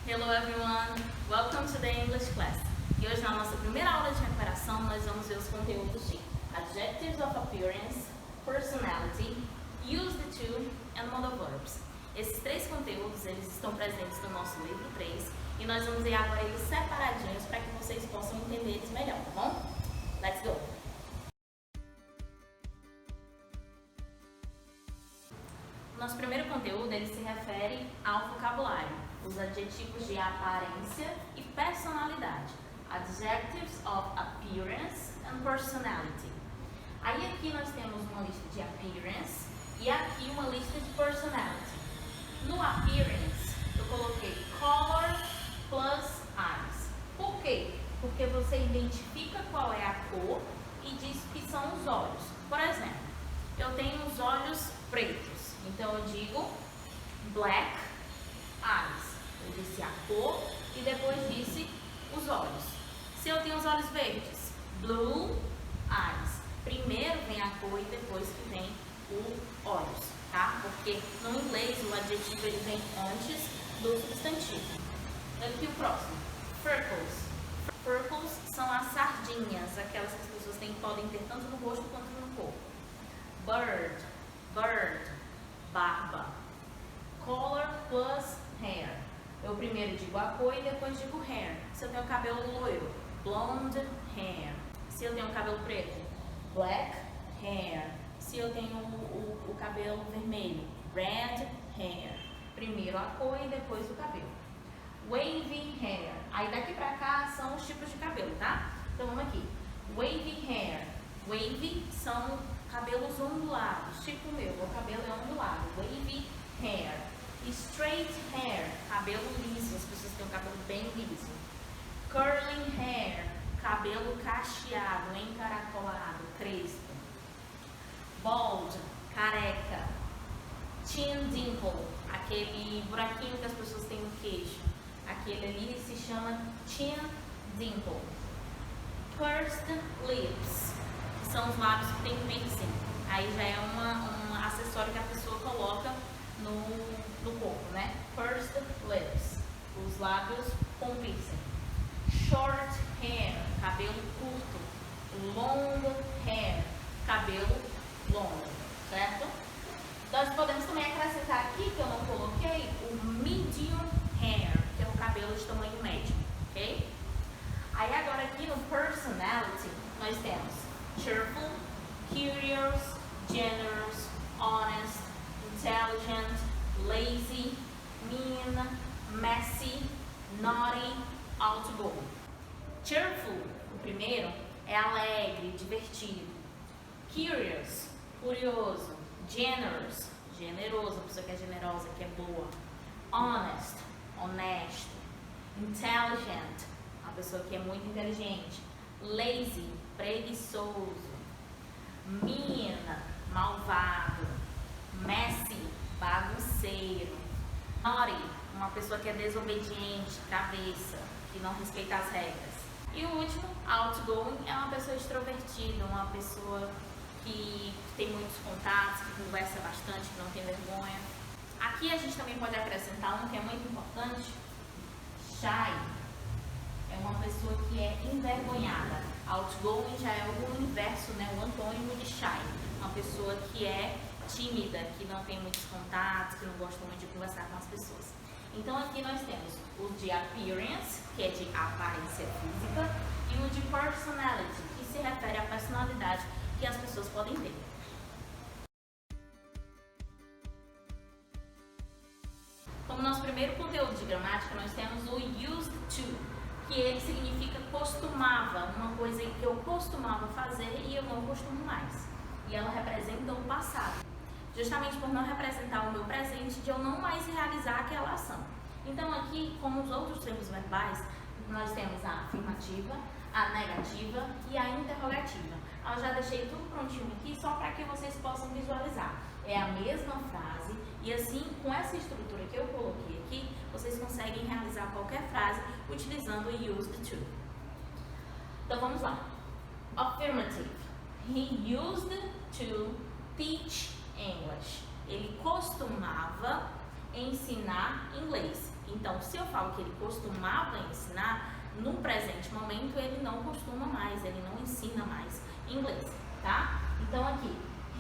Hello everyone, welcome to the English class. E hoje na nossa primeira aula de recuperação nós vamos ver os conteúdos de Adjectives of Appearance, Personality, Use the To and Modal Verbs. Esses três conteúdos eles estão presentes no nosso livro 3 e nós vamos ver agora eles separadinhos para que vocês possam entender eles melhor, tá bom? Let's go! Nosso primeiro conteúdo ele se refere ao vocabulário, os adjetivos de aparência e personalidade, Adjectives of Appearance and Personality. Aí aqui nós temos uma lista de Appearance e aqui uma lista de Personality. No Appearance eu coloquei Color plus Eyes. Por quê? Porque você identifica qual é a cor e diz que são os olhos. Por exemplo, eu tenho os olhos pretos, então eu digo Black Eyes. Eu disse a cor e depois disse os olhos. Se eu tenho os olhos verdes, Blue Eyes. Primeiro vem a cor e depois que vem o olhos, tá? Porque no inglês o adjetivo ele vem antes do substantivo. Aqui o próximo, Freckles. Freckles são as sardinhas, aquelas que as pessoas podem ter tanto no rosto quanto no corpo. Bird, barba. Color plus hair. Eu primeiro digo a cor e depois digo hair. Se eu tenho cabelo loiro, blonde hair. Se eu tenho cabelo preto, black hair. Se eu tenho o cabelo vermelho, red hair. Primeiro a cor e depois o cabelo. Wavy hair. Aí daqui pra cá são os tipos de cabelo, tá? Então vamos aqui. Wavy hair. Wavy são cabelos ondulados, tipo o meu cabelo é ondulado. Wavy hair. Straight hair, cabelo liso, as pessoas têm o cabelo bem liso. Curling hair, cabelo cacheado, encaracolado, crespo. Bald, careca. Chin dimple, aquele buraquinho que as pessoas têm no queixo. Aquele ali se chama chin dimple. Pursed lips, que são os lábios que tem piercing. Aí já é um acessório que a pessoa coloca no corpo, né? Pursed lips, os lábios com piercing. Short hair, cabelo curto. Long hair, cabelo longo, certo? Nós podemos também acrescentar aqui, que eu não coloquei, o medium hair, que é o cabelo de tamanho médio, ok? Aí agora aqui no personality, nós temos cheerful, curious, generous, honest, intelligent, lazy, mean, messy, naughty, outgoing. Cheerful, o primeiro, é alegre, divertido. Curious, curioso. Generous, generoso, a pessoa que é generosa, que é boa. Honest, honesto. Intelligent, a pessoa que é muito inteligente. Lazy, preguiçoso. Mean, malvado. Messy, bagunceiro. Naughty, uma pessoa que é desobediente, cabeça, que não respeita as regras. E o último, outgoing, é uma pessoa extrovertida, uma pessoa que tem muitos contatos, que conversa bastante, que não tem vergonha. Aqui a gente também pode acrescentar um que é muito importante. Shy é uma pessoa que é envergonhada. Outgoing já é o inverso, né? O antônimo de shy. Uma pessoa que é tímida, que não tem muitos contatos, que não gosta muito de conversar com as pessoas. Então aqui nós temos o de appearance, que é de aparência física, e o de personality, que se refere à personalidade que as pessoas podem ter. Como nosso primeiro conteúdo de gramática, nós temos o used to, que ele significa costumava, uma coisa que eu costumava fazer e eu não costumo mais. E ela representa o passado, justamente por não representar o meu presente, de eu não mais realizar aquela ação. Então aqui, como os outros termos verbais, nós temos a afirmativa, a negativa e a interrogativa. Eu já deixei tudo prontinho aqui só para que vocês possam visualizar. É a mesma frase e assim, com essa estrutura que eu coloquei aqui, vocês conseguem realizar qualquer frase utilizando o used to. Então vamos lá. Affirmative. He used to teach English. Ele costumava ensinar inglês. Então, se eu falo que ele costumava ensinar, no presente momento ele não costuma mais, ele não ensina mais inglês, tá? Então aqui,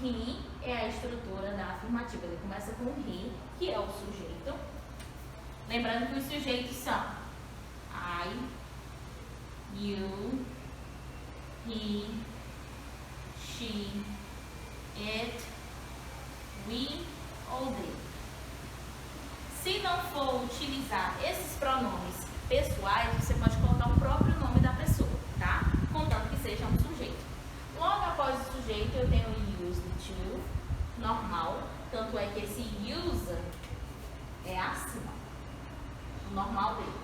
he é a estrutura da afirmativa, ele começa com he, que é o sujeito. Lembrando que os sujeitos são I, you, he, she, it, we ou they. Se não for utilizar esses pronomes pessoais, você pode colocar o próprio nome da pessoa, tá? Contanto que seja um sujeito. Logo após o sujeito, eu tenho o used to, normal. Tanto é que esse user é acima, o normal dele,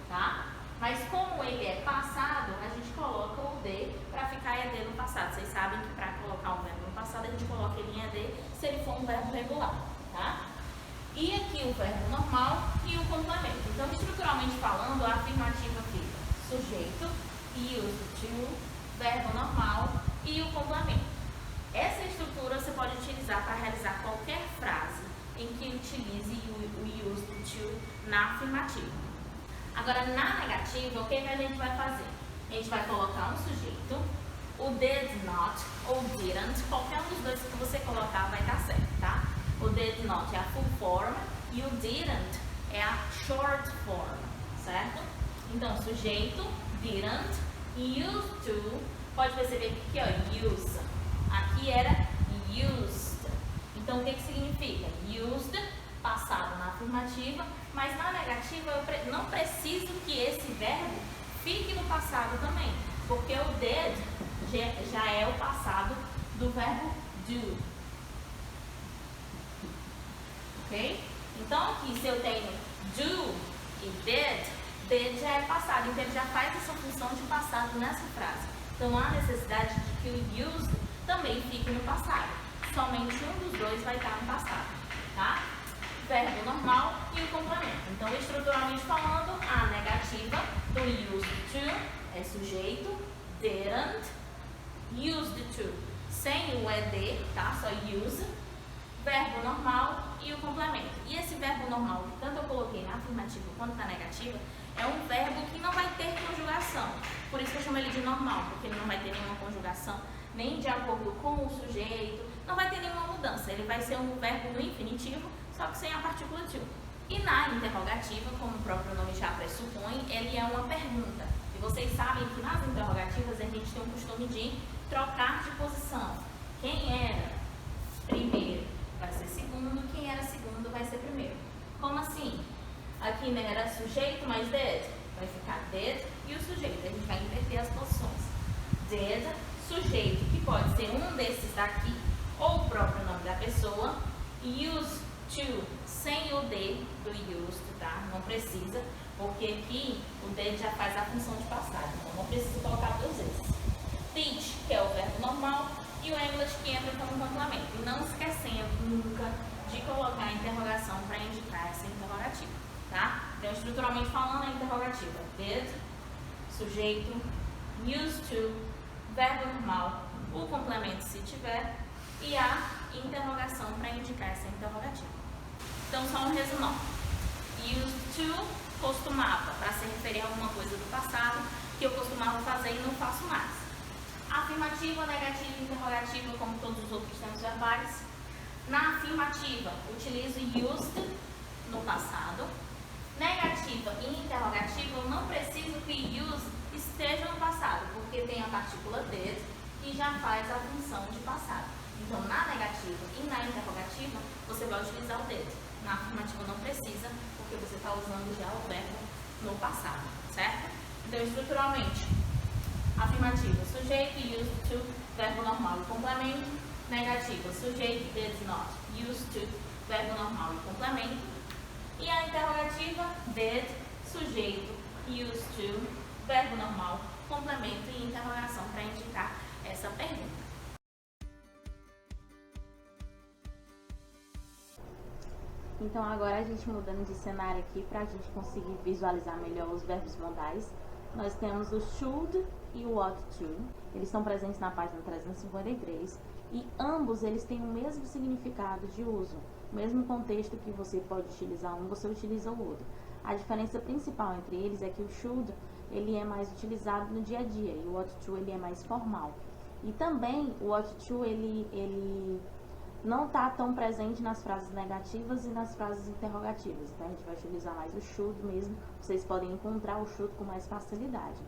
tá? Mas como ele é passado, a gente coloca o de para ficar ED no passado. Vocês sabem que para colocar um verbo no passado, a gente coloca ele em ED se ele for um verbo regular, tá? E aqui o verbo normal e o complemento. Então, estruturalmente falando, a afirmativa fica sujeito, used to, verbo normal e o complemento. Essa estrutura você pode utilizar para realizar qualquer frase em que utilize o used to na afirmativa. Agora, na negativa, o que a gente vai fazer? A gente vai colocar um sujeito, o did not ou didn't, qualquer um dos dois que você colocar vai dar certo, tá? O did not é a full form e o didn't é a short form, certo? Então, sujeito, didn't, used to, pode perceber que aqui, ó, use. Aqui era used. Então, o que significa? Used, passado na afirmativa, mas na negativa eu não preciso que esse verbo fique no passado também, porque o did já é o passado do verbo do. Ok? Então aqui, se eu tenho do e did já é passado, então ele já faz essa função de passado nessa frase. Então há necessidade de que o used também fique no passado. Somente um dos dois vai estar no passado, tá? Verbo normal e o complemento. Então, estruturalmente falando, a negativa do used to é sujeito, didn't, used to sem o ed, tá? Só use, verbo normal e o complemento. E esse verbo normal, que tanto eu coloquei na afirmativa quanto na negativa, é um verbo que não vai ter conjugação. Por isso que eu chamo ele de normal, porque ele não vai ter nenhuma conjugação, nem de acordo com o sujeito, não vai ter nenhuma mudança. Ele vai ser um verbo no infinitivo, só que sem a partícula to. E na interrogativa, como o próprio nome já pressupõe, ele é uma pergunta. E vocês sabem que nas interrogativas a gente tem um costume de trocar de posição. Quem era primeiro vai ser segundo, quem era segundo vai ser primeiro. Como assim? Aqui não era sujeito, mas did. Vai ficar did e o sujeito. A gente vai inverter as posições. Did, sujeito, que pode ser um desses daqui, ou o próprio nome da pessoa. Used to, sem o D do used, tá? Não precisa, porque aqui o D já faz a função de passado, então não precisa colocar duas vezes. Teach, que é o verbo normal, e o English que entra como complemento. E não esquecendo nunca de colocar a interrogação para indicar essa interrogativa, tá? Então, estruturalmente falando, a interrogativa did, sujeito, used to, verbo normal, o complemento se tiver, e a interrogação para indicar essa interrogativa. Então, só um resumão. Used to, costumava, para se referir a alguma coisa do passado que eu costumava fazer e não faço mais. Afirmativa, negativa e interrogativa, como todos os outros tempos verbais. Na afirmativa, utilizo used no passado. Negativa e interrogativa, eu não preciso que use esteja no passado, porque tem a partícula did e já faz a função de passado. Então, na negativa e na interrogativa, você vai utilizar o did. Na afirmativa não precisa, porque você está usando já o verbo no passado, certo? Então, estruturalmente, afirmativa, sujeito, used to, verbo normal e complemento. Negativa, sujeito, did not, used to, verbo normal e complemento. E a interrogativa, did, sujeito, used to, verbo normal, complemento e interrogação para indicar essa pergunta. Então agora a gente mudando de cenário aqui para a gente conseguir visualizar melhor os verbos modais. Nós temos o should e o ought to. Eles estão presentes na página 353 e ambos eles têm o mesmo significado de uso. O mesmo contexto que você pode utilizar um, você utiliza o outro. A diferença principal entre eles é que o should, ele é mais utilizado no dia a dia e o ought to, ele é mais formal. E também o ought to, ele não está tão presente nas frases negativas e nas frases interrogativas. Então, a gente vai utilizar mais o should mesmo. Vocês podem encontrar o should com mais facilidade.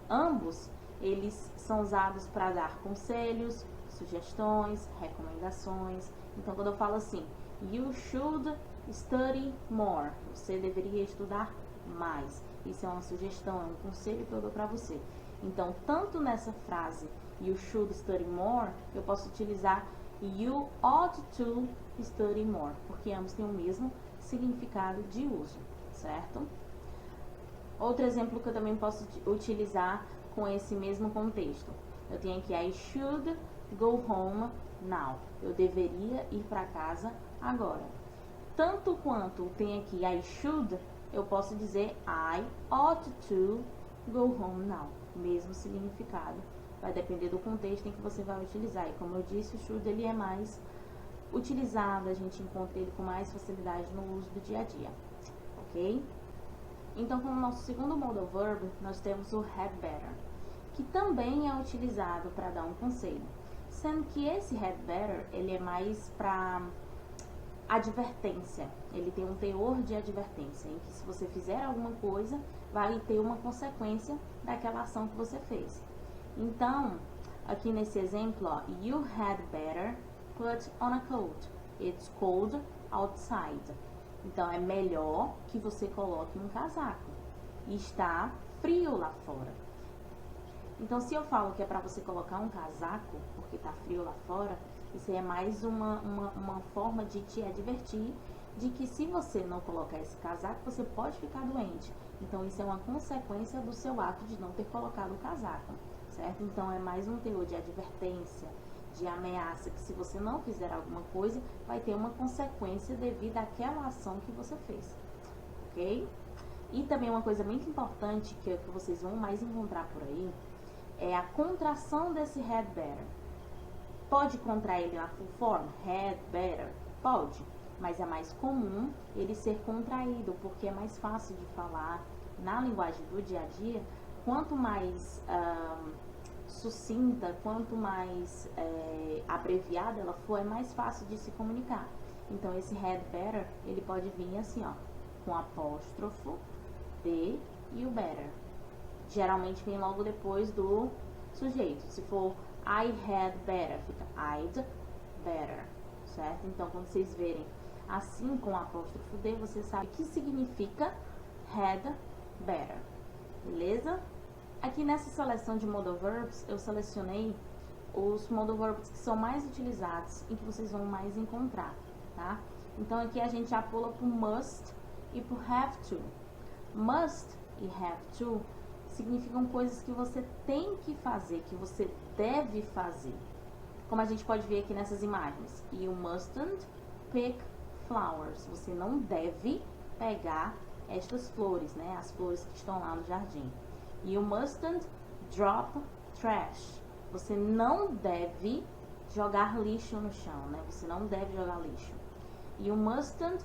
Ambos, eles são usados para dar conselhos, sugestões, recomendações. Então, quando eu falo assim, you should study more, você deveria estudar mais. Isso é uma sugestão, é um conselho que eu dou para você. Então, tanto nessa frase, you should study more, eu posso utilizar you ought to study more, porque ambos têm o mesmo significado de uso, certo? Outro exemplo que eu também posso utilizar com esse mesmo contexto. Eu tenho aqui I should go home now. Eu deveria ir para casa agora. Tanto quanto tem aqui I should, eu posso dizer I ought to go home now. Mesmo significado. Vai depender do contexto em que você vai utilizar. E como eu disse, o should ele é mais utilizado, a gente encontra ele com mais facilidade no uso do dia a dia. Ok? Então, como nosso segundo modal verb, nós temos o had better, que também é utilizado para dar um conselho. Sendo que esse had better, ele é mais para advertência. Ele tem um teor de advertência, em que se você fizer alguma coisa, vai ter uma consequência daquela ação que você fez. Então, aqui nesse exemplo, ó, you had better put on a coat. It's cold outside. Então, é melhor que você coloque um casaco. Está frio lá fora. Então, se eu falo que é para você colocar um casaco, porque está frio lá fora, isso é mais uma forma de te advertir de que se você não colocar esse casaco, você pode ficar doente. Então, isso é uma consequência do seu ato de não ter colocado o casaco, certo? Então, é mais um teor de advertência, de ameaça, que se você não fizer alguma coisa, vai ter uma consequência devido àquela ação que você fez, ok? E também uma coisa muito importante que vocês vão mais encontrar por aí, é a contração desse had better. Pode contrair ele na full form? Had better? Pode, mas é mais comum ele ser contraído, porque é mais fácil de falar na linguagem do dia a dia. Quanto mais sucinta, quanto mais abreviada ela for, é mais fácil de se comunicar. Então, esse had better, ele pode vir assim, ó, com apóstrofo, de e o better. Geralmente vem logo depois do sujeito. Se for I had better, fica I'd better, certo? Então, quando vocês verem assim com o apóstrofo de, você sabe que significa had better, beleza? Aqui nessa seleção de modal verbs, eu selecionei os modal verbs que são mais utilizados e que vocês vão mais encontrar, tá? Então, aqui a gente já pula pro must e pro have to. Must e have to significam coisas que você tem que fazer, que você deve fazer. Como a gente pode ver aqui nessas imagens. You mustn't pick flowers. Você não deve pegar estas flores, né? As flores que estão lá no jardim. You mustn't drop trash. Você não deve jogar lixo no chão, né? Você não deve jogar lixo. You mustn't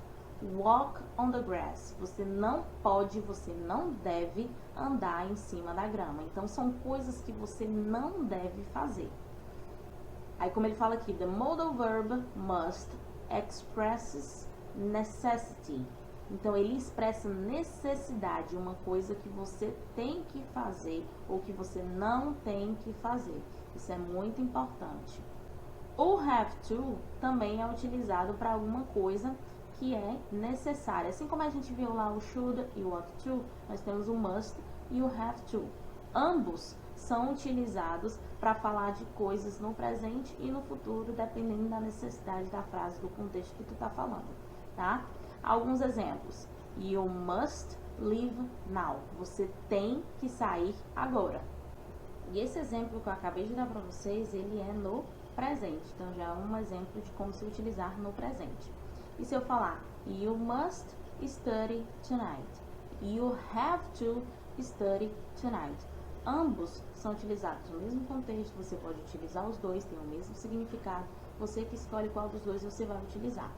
walk on the grass. Você não pode, você não deve andar em cima da grama. Então, são coisas que você não deve fazer. Aí, como ele fala aqui, the modal verb must expresses necessity. Então, ele expressa necessidade, uma coisa que você tem que fazer ou que você não tem que fazer. Isso é muito importante. O have to também é utilizado para alguma coisa que é necessária. Assim como a gente viu lá o should e o ought to, nós temos o must e o have to. Ambos são utilizados para falar de coisas no presente e no futuro, dependendo da necessidade da frase, do contexto que tu está falando, tá? Alguns exemplos. You must leave now. Você tem que sair agora. E esse exemplo que eu acabei de dar para vocês, ele é no presente. Então, já é um exemplo de como se utilizar no presente. E se eu falar, you must study tonight. You have to study tonight. Ambos são utilizados no mesmo contexto. Você pode utilizar os dois, tem o mesmo significado. Você que escolhe qual dos dois você vai utilizar.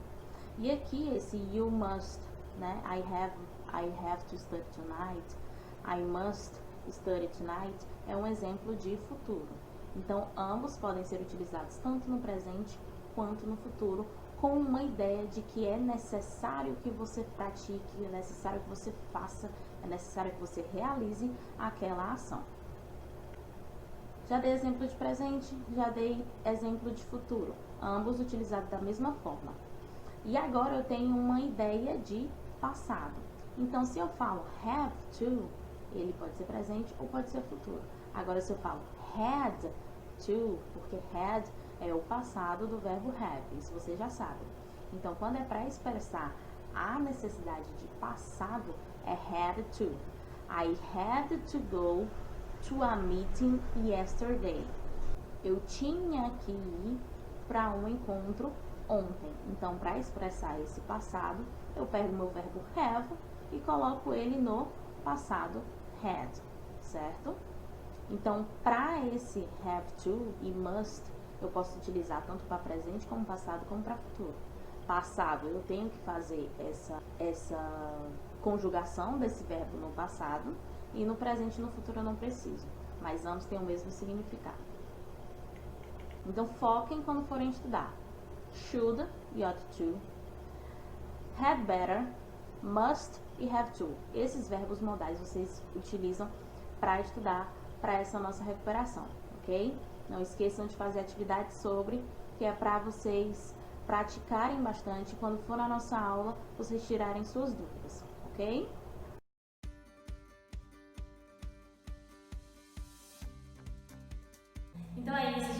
E aqui esse you must, né? I have to study tonight, I must study tonight, é um exemplo de futuro. Então, ambos podem ser utilizados tanto no presente quanto no futuro, com uma ideia de que é necessário que você pratique, é necessário que você faça, é necessário que você realize aquela ação. Já dei exemplo de presente, já dei exemplo de futuro, ambos utilizados da mesma forma. E agora eu tenho uma ideia de passado. Então, se eu falo have to, ele pode ser presente ou pode ser futuro. Agora, se eu falo had to, porque had é o passado do verbo have, isso você já sabe. Então, quando é para expressar a necessidade de passado, é had to. I had to go to a meeting yesterday. Eu tinha que ir para um encontro ontem. Então, para expressar esse passado, eu pego meu verbo have e coloco ele no passado had, certo? Então, para esse have to e must, eu posso utilizar tanto para presente como passado como para futuro. Passado, eu tenho que fazer essa conjugação desse verbo no passado, e no presente e no futuro eu não preciso, mas ambos têm o mesmo significado. Então, foquem quando forem estudar. Should e ought to, had better, must e have to. Esses verbos modais vocês utilizam para estudar para essa nossa recuperação, ok? Não esqueçam de fazer atividade sobre, que é para vocês praticarem bastante. Quando for na nossa aula, vocês tirarem suas dúvidas, ok? Então é isso,